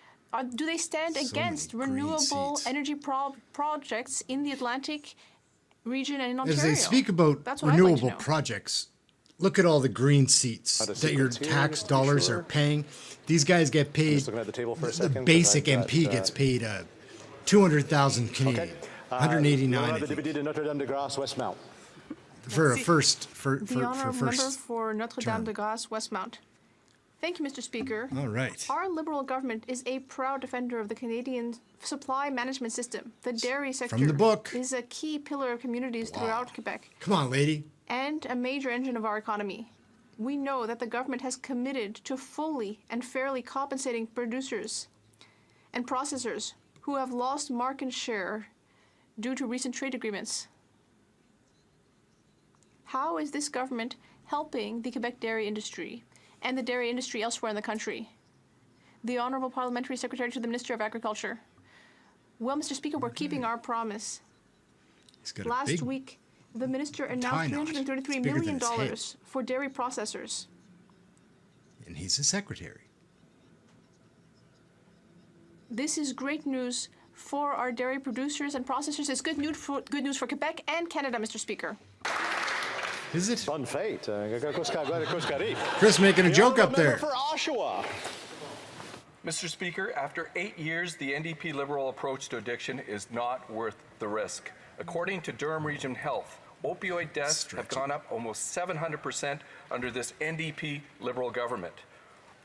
Do they stand against renewable energy projects in the Atlantic region and in Ontario? As they speak about renewable projects, look at all the green seats that your tax dollars are paying. These guys get paid. The basic MP gets paid 200,000 Canadian, 189. Député de Notre-Dame-de-Grâce, Westmount. For a first, the honourable member for Notre-Dame-de-Grâce, Westmount. Thank you, Mr. Speaker. All right. Our Liberal government is a proud defender of the Canadian supply management system. The dairy sector is a key pillar of communities throughout Quebec. Come on, lady. And a major engine of our economy. We know that the government has committed to fully and fairly compensating producers and processors who have lost market share due to recent trade agreements. How is this government helping the Quebec dairy industry and the dairy industry elsewhere in the country? The Honourable Parliamentary Secretary to the Minister of Agriculture. Well, Mr. Speaker, we're keeping our promise. Last week, The minister announced $333 million for dairy processors. And he's the secretary. This is great news for our dairy producers and processors. It's good news for Quebec and Canada, Mr. Speaker. Is it? Bonne fête. Chris making a joke up there. For Oshawa. Mr. Speaker, after 8 years, the NDP Liberal approach to addiction is not worth the risk. According to Durham Region Health, opioid deaths have gone up almost 700% under this NDP Liberal government.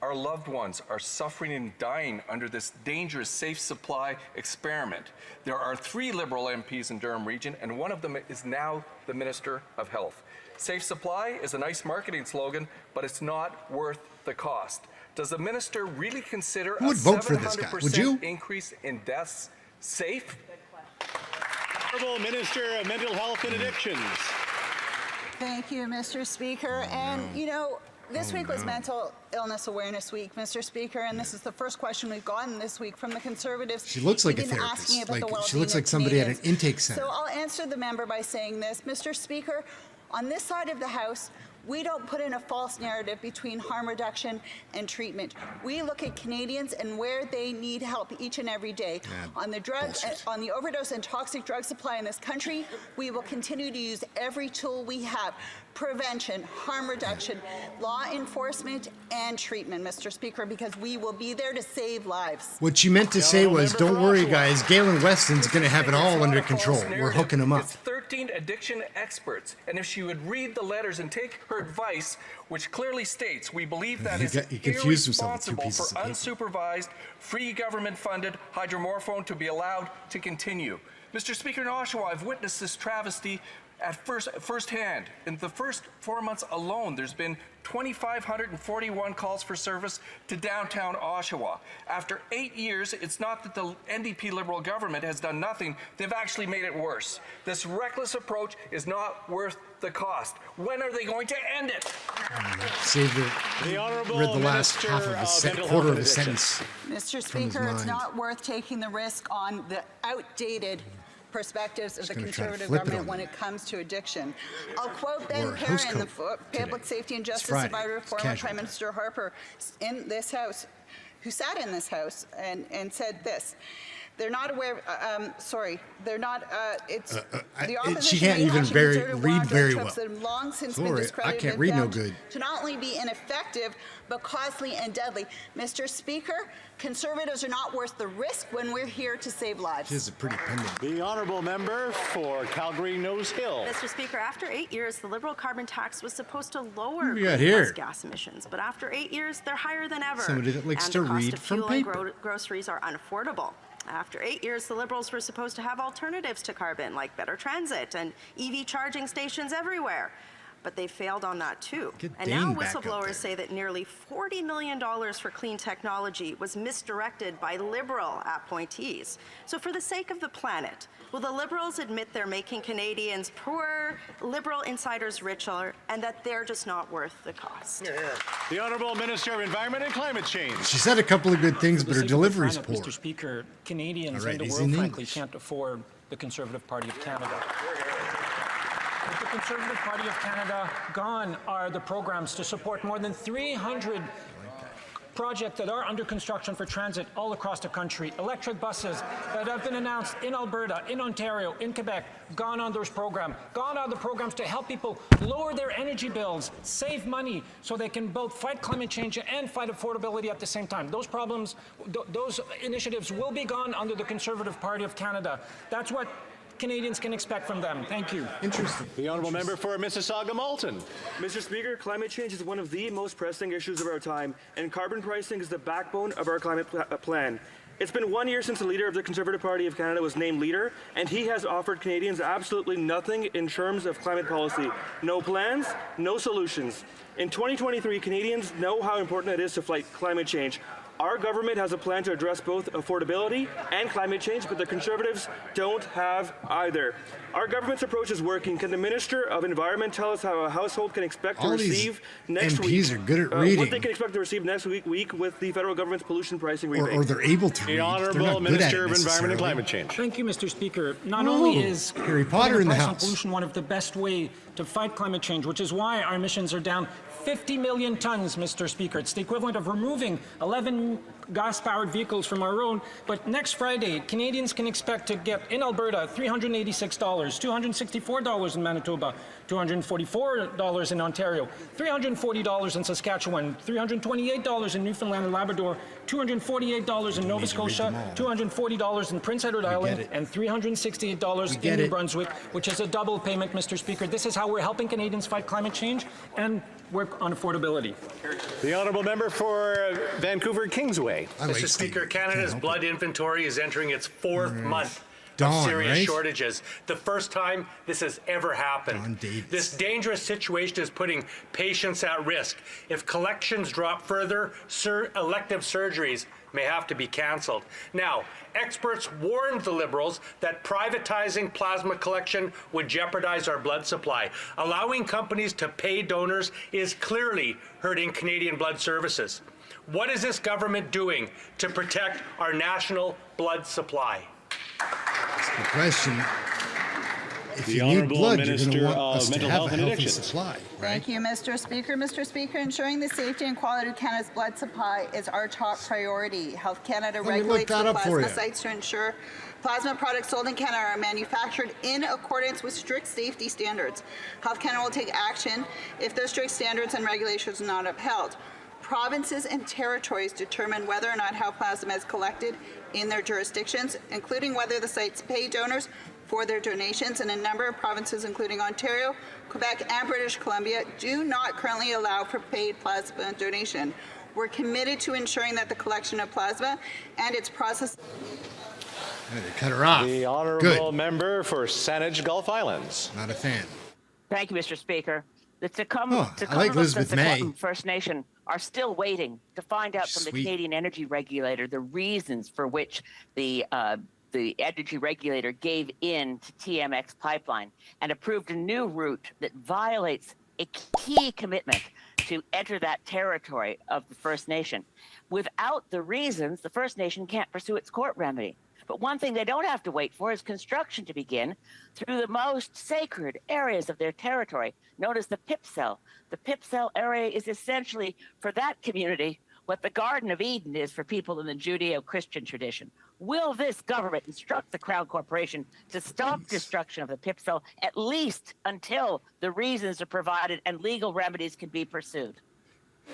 Our loved ones are suffering and dying under this dangerous safe supply experiment. There are 3 Liberal MPs in Durham Region, and one of them is now the Minister of Health. Safe supply is a nice marketing slogan, but it's not worth the cost. Does the minister really consider a 700% increase in deaths safe? Honourable Minister of Mental Health and Addictions. Thank you, Mr. Speaker. And, you know, this week was Mental Illness Awareness Week, Mr. Speaker, and this is the first question we've gotten this week from the Conservatives. She looks like a therapist. She looks like somebody at an intake center. So I'll answer the member by saying this. Mr. Speaker, on this side of the House, we don't put in a false narrative between harm reduction and treatment. We look at Canadians and where they need help each and every day. On the on the overdose and toxic drug supply in this country, we will continue to use every tool we have. Prevention, harm reduction, law enforcement, and treatment, Mr. Speaker, because we will be there to save lives. What she meant to say was, don't worry, guys, Galen Weston's going to have it all under control. We're hooking him up. It's 13 addiction experts, and if she would read the letters and take her advice, which clearly states we believe that it's irresponsible for unsupervised, free government-funded hydromorphone to be allowed to continue. Mr. Speaker, in Oshawa, I've witnessed this travesty at firsthand. In the first 4 months alone, there's been 2,541 calls for service to downtown Oshawa. After 8 years, it's not that the NDP Liberal government has done nothing, they've actually made it worse. This reckless approach is not worth the cost. When are they going to end it? Save the honourable read the last half of a quarter of a sentence. Mr. Speaker, it's not worth taking the risk on the outdated perspectives of the Conservative government when it comes to addiction. I'll quote Ben Ehren, the Public Safety and Justice Advisor, former Prime Minister Harper, in this House, who sat in this House and said this. They're not aware. They're not. She can't even read very well. Long since been discredited. I can't read no good. To not only be ineffective, but costly and deadly. Mr. Speaker, Conservatives are not worth the risk when we're here to save lives. She's a pretty pendant. The honourable member for Calgary Nose Hill. Mr. Speaker, after 8 years, the Liberal carbon tax was supposed to lower gas emissions, but after 8 years, they're higher than ever. Somebody that likes to read from paper. And groceries are unaffordable. After 8 years, the Liberals were supposed to have alternatives to carbon, like better transit and EV charging stations everywhere. But they failed on that too. And now whistleblowers say that nearly $40 million for clean technology was misdirected by Liberal appointees. So for the sake of the planet, will the Liberals admit they're making Canadians poor, Liberal insiders richer, and that they're just not worth the cost? The Honourable Minister of Environment and Climate Change. She said a couple of good things, but her delivery's poor. Mr. Speaker, Canadians and the world, frankly, can't afford the Conservative Party of Canada. With the Conservative Party of Canada gone are the programs to support more than 300 projects that are under construction for transit all across the country. Electric buses that have been announced in Alberta, in Ontario, in Quebec, gone on those programs. Gone are the programs to help people lower their energy bills, save money, so they can both fight climate change and fight affordability at the same time. Those problems, those initiatives will be gone under the Conservative Party of Canada. That's what Canadians can expect from them. Thank you. Interesting. The honourable member for Mississauga-Malton. Mr. Speaker, climate change is one of the most pressing issues of our time, and carbon pricing is the backbone of our climate plan. It's been 1 year since the leader of the Conservative Party of Canada was named leader, and he has offered Canadians absolutely nothing in terms of climate policy. No plans, no solutions. In 2023, Canadians know how important it is to fight climate change. Our government has a plan to address both affordability and climate change, but the Conservatives don't have either. Our government's approach is working. Can the Minister of Environment tell us how a household can expect to receive next week? MPs are good at reading. What they can expect to receive next week with the federal government's pollution pricing rebate. Or they're able to read. The Honourable Minister of Environment and Climate Change. Thank you, Mr. Speaker. Not only is Harry Potter in the house. Pollution one of the best way to fight climate change, which is why our emissions are down 50 million tons, Mr. Speaker. It's the equivalent of removing 11 gas-powered vehicles from our road. But next Friday, Canadians can expect to get in Alberta $386, $264 in Manitoba, $244 in Ontario, $340 in Saskatchewan, $328 in Newfoundland and Labrador, $248 in Nova Scotia, $240 in Prince Edward Island, and $368 in New Brunswick, which is a double payment, Mr. Speaker. This is how we're helping Canadians fight climate change and work on affordability. The Honourable Member for Vancouver Kingsway. Mr. Speaker, Canada's blood inventory is entering its fourth month of serious shortages. The first time this has ever happened. This dangerous situation is putting patients at risk. If collections drop further, elective surgeries may have to be cancelled. Now, experts warned the Liberals that privatizing plasma collection would jeopardize our blood supply. Allowing companies to pay donors is clearly hurting Canadian blood services. What is this government doing to protect our national blood supply? That's the question. If the you need blood, you're going to want us to have a healthy supply, right? Thank you, Mr. Speaker. Mr. Speaker, ensuring the safety and quality of Canada's blood supply is our top priority. Health Canada regulates the plasma sites to ensure plasma products sold in Canada are manufactured in accordance with strict safety standards. Health Canada will take action if those strict standards and regulations are not upheld. Provinces and territories determine whether or not how plasma is collected in their jurisdictions, including whether the sites pay donors for their donations, and a number of provinces, including Ontario, Quebec, and British Columbia, do not currently allow for paid plasma donation. We're committed to ensuring that the collection of plasma and its process. They cut her off. The Honourable Member for Saanich Gulf Islands. Not a fan. Thank you, Mr. Speaker. The Tecumseh First Nation are still waiting to find out from the Canadian Energy Regulator the reasons for which the energy regulator gave in to TMX pipeline and approved a new route that violates a key commitment to enter that territory of the First Nation. Without the reasons, the First Nation can't pursue its court remedy. But one thing they don't have to wait for is construction to begin through the most sacred areas of their territory, known as the Pipsel. The Pipsel area is essentially, for that community, what the Garden of Eden is for people in the Judeo-Christian tradition. Will this government instruct the Crown Corporation to stop destruction of the Pipsel, at least until the reasons are provided and legal remedies can be pursued?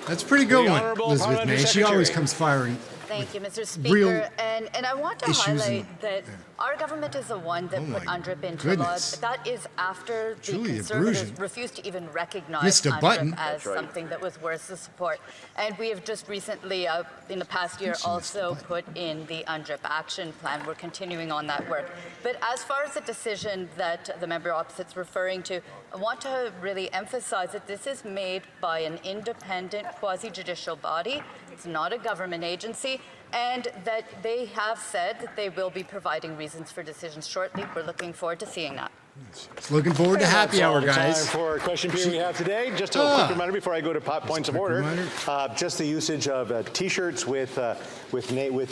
That's a pretty good one, Elizabeth May. She always comes firing. Thank you, Mr. Speaker. And I want to highlight that our government is the one that put UNDRIP into law. But that is after the Conservatives refused to even recognize UNDRIP as something that was worth the support. And we have just recently, in the past year, also put in the UNDRIP action plan. We're continuing on that work. But as far as the decision that the member opposite is referring to, I want to really emphasize that this is made by an independent quasi-judicial body. It's not a government agency, and that they have said that they will be providing reasons for decisions shortly. We're looking forward to seeing that. Looking forward to happy hour, guys. Time for question period we have today. Just a quick reminder before I go to points of order. Just the usage of T-shirts with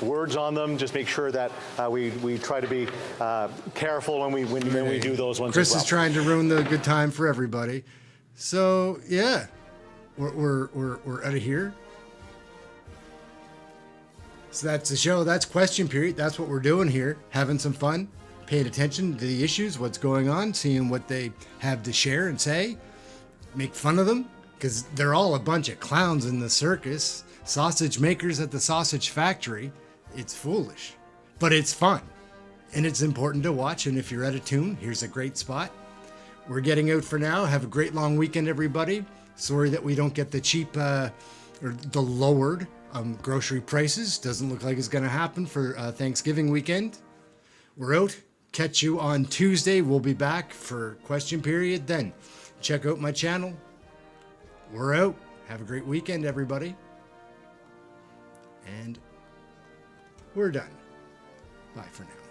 words on them. Just make sure that we try to be careful when we do those ones. Chris is trying to ruin the good time for everybody. So yeah, we're out of here. So that's the show. That's question period. That's what we're doing here. Having some fun. Paying attention to the issues, what's going on, seeing what they have to share and say, make fun of them, because they're all a bunch of clowns in the circus, sausage makers at the sausage factory. It's foolish, but it's fun, and it's important to watch, and if you're out of tune, here's a great spot. We're getting out for now. Have a great long weekend, everybody. Sorry that we don't get the cheap, or the lowered grocery prices. Doesn't look like it's going to happen for Thanksgiving weekend. We're out. Catch you on Tuesday. We'll be back for question period then. Check out my channel. we're out. Have a great weekend, everybody. And we're done. Bye for now.